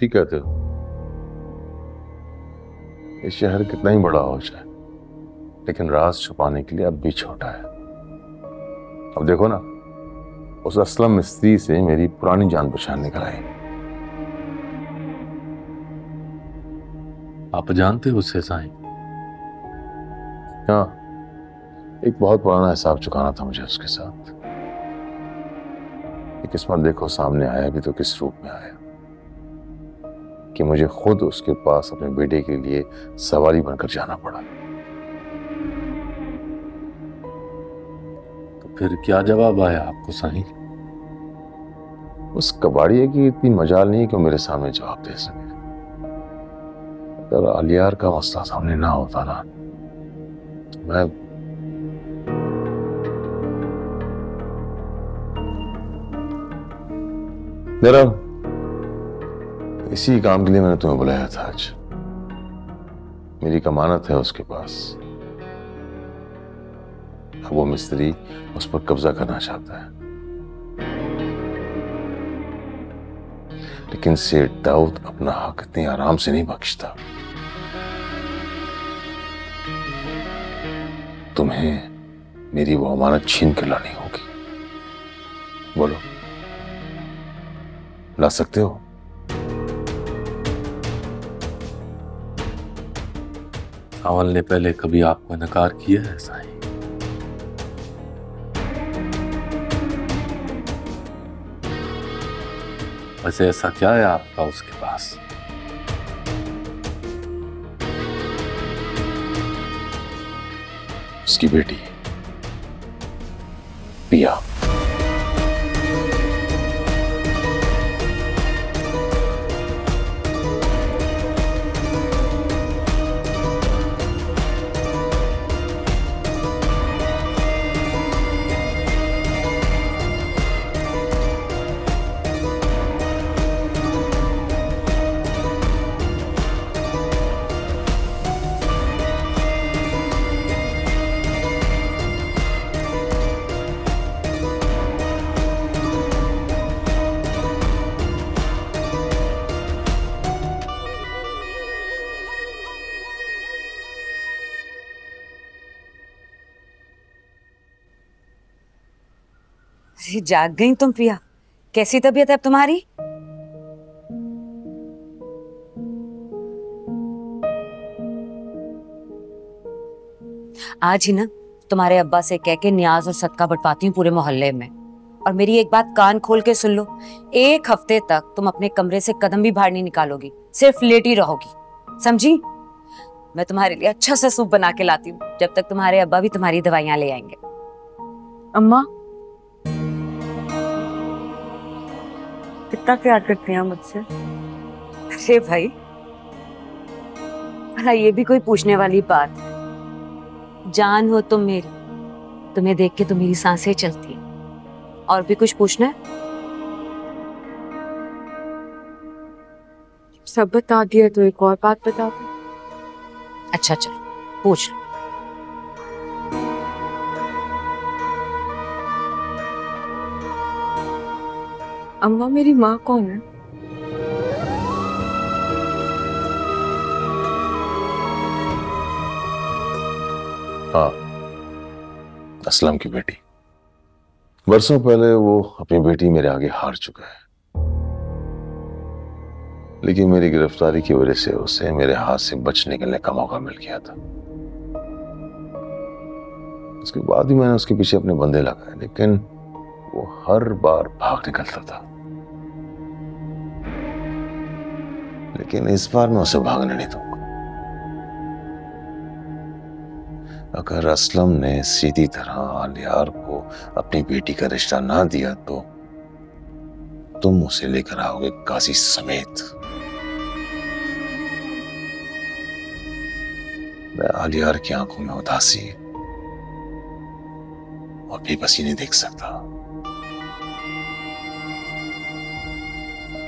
ठीक कहते हो। ये शहर कितना ही बड़ा हो जाए, लेकिन राज छुपाने के लिए अब भी छोटा है। अब देखो ना, उस असलम मिस्त्री से मेरी पुरानी जान पहचान निकल आई। आप जानते हो उससे साईं? हाँ, एक बहुत पुराना हिसाब चुकाना था मुझे उसके साथ। ये किस्मत देखो सामने आया भी तो किस रूप में आया कि मुझे खुद उसके पास अपने बेटे के लिए सवारी बनकर जाना पड़ा। तो फिर क्या जवाब आया आपको साईं? उस कबाड़िए की इतनी मजाल नहीं कि वो मेरे सामने जवाब दे सके। अगर आलियार का मसला सामने ना होता ना, तो मैं जरा इसी काम के लिए मैंने तुम्हें बुलाया था आज। मेरी कमानत है उसके पास। अब वो मिस्त्री उस पर कब्जा करना चाहता है, लेकिन सेठ दाऊद अपना हक इतनी आराम से नहीं बख्शता। तुम्हें मेरी वो अमानत छीन कर लानी होगी। बोलो, ला सकते हो? सावल ने पहले कभी आपको इनकार किया है साईं? वैसे ऐसा क्या है आपका उसके पास? उसकी बेटी पिया। जाग गई तुम पिया? कैसी तबीयत है अब तुम्हारी? आज ही ना तुम्हारे अब्बा से कह के न्याज और सदका बंटवाती हूँ पूरे मोहल्ले में। और मेरी एक बात कान खोल के सुन लो, 1 हफ्ते तक तुम अपने कमरे से कदम भी बाहर नहीं निकालोगी, सिर्फ लेटी रहोगी, समझी? मैं तुम्हारे लिए अच्छा सा सूप बना के लाती हूँ, जब तक तुम्हारे अब्बा भी तुम्हारी दवाइयां ले आएंगे। अम्मा कितना प्यार करती हैं मुझसे। अरे भाई, भला ये भी कोई पूछने वाली बात है? जान हो तुम मेरी, तुम्हें देख के तो मेरी सांसें चलती हैं। और भी कुछ पूछना है? सब बता दिया तो एक और बात बता दो। अच्छा चलो पूछ लो। अम्मा मेरी माँ कौन है? हाँ, असलम की बेटी। बरसों पहले वो अपनी बेटी मेरे आगे हार चुका है, लेकिन मेरी गिरफ्तारी की वजह से उसे मेरे हाथ से बच निकलने का मौका मिल गया था। उसके बाद भी मैंने उसके पीछे अपने बंदे लगाए, लेकिन वो हर बार भाग निकलता था। लेकिन इस बार मैं उसे भागने नहीं दूंगा। अगर असलम ने सीधी तरह आलियार को अपनी बेटी का रिश्ता ना दिया तो तुम उसे लेकर आओगे काजी समेत। मैं आलियार की आंखों में उदासी और बेबसी नहीं देख सकता।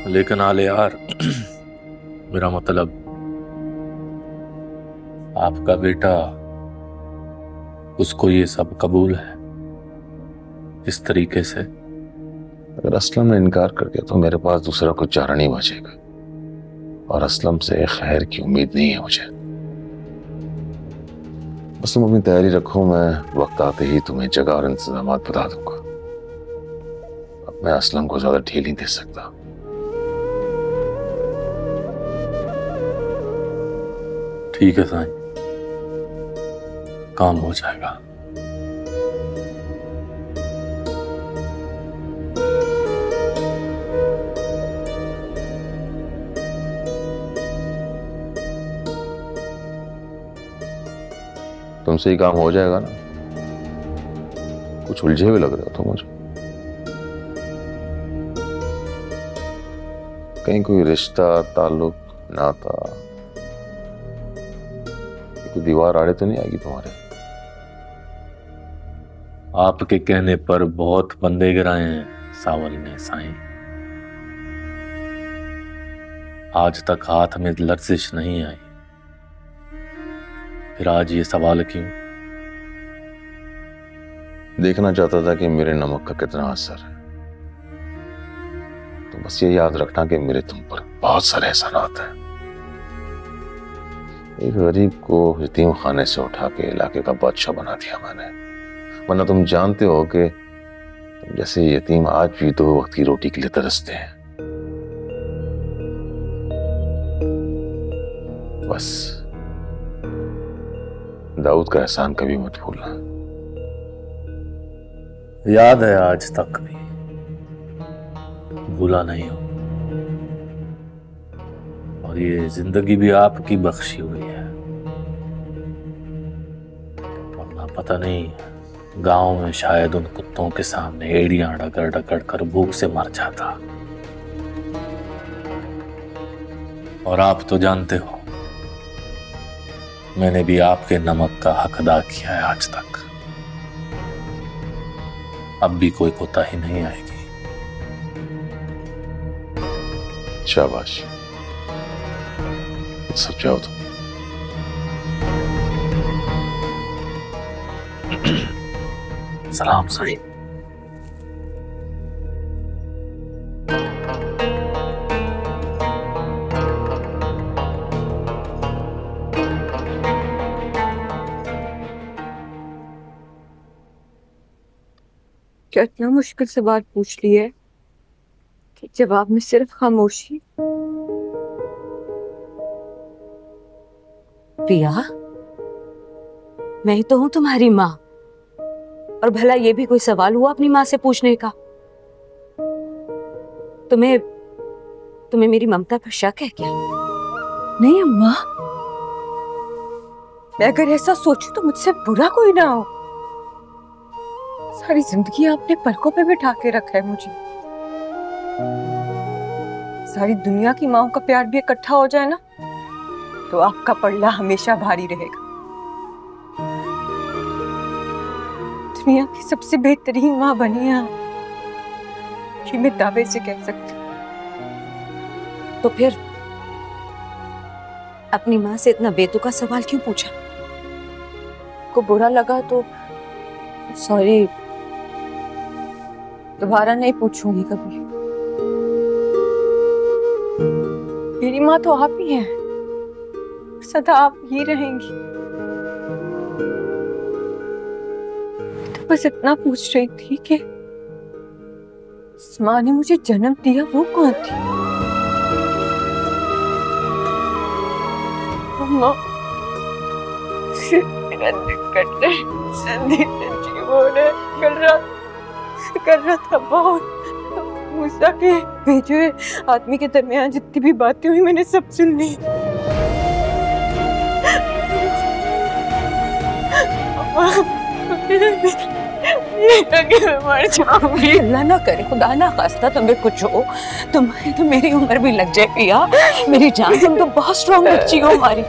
लेकिन आलियार, मेरा मतलब आपका बेटा, उसको ये सब कबूल है इस तरीके से? अगर असलम ने इनकार कर दिया तो मेरे पास दूसरा कोई चारा नहीं बचेगा। और असलम से खैर की उम्मीद नहीं है मुझे। बस तुम अपनी तैयारी रखो, मैं वक्त आते ही तुम्हें जगह और इंतजाम बता दूंगा। अब मैं असलम को ज्यादा ढील नहीं दे सकता। ठीक है साईं, काम हो जाएगा। तुमसे ही काम हो जाएगा ना? कुछ उलझे हुए लग रहे हो तुम मुझे। कहीं कोई रिश्ता, ताल्लुक, नाता, कोई दीवार आड़े तो नहीं आएगी तुम्हारे? आपके कहने पर बहुत बंदे गिराए हैं सावल ने साईं, आज तक हाथ में लर्जिश नहीं आई, फिर आज ये सवाल क्यों? देखना चाहता था कि मेरे नमक का कितना असर है। तो बस ये याद रखना कि मेरे तुम पर बहुत सारे एहसानात हैं। एक गरीब को यतीम खाने से उठा के इलाके का बादशाह बना दिया मैंने, वरना तुम जानते हो कि तुम जैसे यतीम आज भी दो वक्त की रोटी के लिए तरसते हैं। बस दाऊद का एहसान कभी मत भूलना। याद है, आज तक भी भूला नहीं हो, और ये जिंदगी भी आपकी बख्शी हुई है। वरना पता नहीं गांव में शायद उन कुत्तों के सामने एड़ियां डगर डगर कर भूख से मर जाता। और आप तो जानते हो मैंने भी आपके नमक का हक अदा किया है आज तक। अब भी कोई कोताही नहीं आएगी। शाबाश, सब जाओ तुम। सलाम साईं। क्या इतना मुश्किल से बात पूछ ली है कि जवाब में सिर्फ खामोशी? प्रिया, मैं ही तो हूं तुम्हारी माँ, और भला ये भी कोई सवाल हुआ अपनी माँ से पूछने का? तुम्हें मेरी ममता पर शक है क्या? नहीं अम्मा, मैं अगर ऐसा सोचूं तो मुझसे बुरा कोई ना हो। सारी जिंदगी आपने पलकों पे बिठा के रखा है मुझे। सारी दुनिया की माओं का प्यार भी इकट्ठा हो जाए ना, तो आपका पल्ला हमेशा भारी रहेगा। दुनिया की सबसे बेहतरीन माँ बनी है आप, ये मैं दावे से कह सकती हूँ। तो फिर अपनी माँ से इतना बेतुका सवाल क्यों पूछा? को बुरा लगा तो सॉरी, दोबारा नहीं पूछूंगी कभी। मेरी माँ तो आप ही हैं, सदा आप ही रहेंगी। तो बस इतना पूछ रही थी कि इस माँ ने मुझे जन्म दिया वो कौन थी? अम्मा, मेरा दिल करता है, कर रहा था बहुत। मूसा के भेजे हुए आदमी के दरमियान जितनी भी बातें हुई मैंने सब सुन ली। मर जाऊंगी। अल्लाह ना करे, खुदा ना खास्ता तुम्हें कुछ हो, तुम्हारी तो मेरी उम्र भी लग जाए प्रिया। मेरी जान, तुम तो बहुत स्ट्रॉन्ग बच्ची हो हमारी।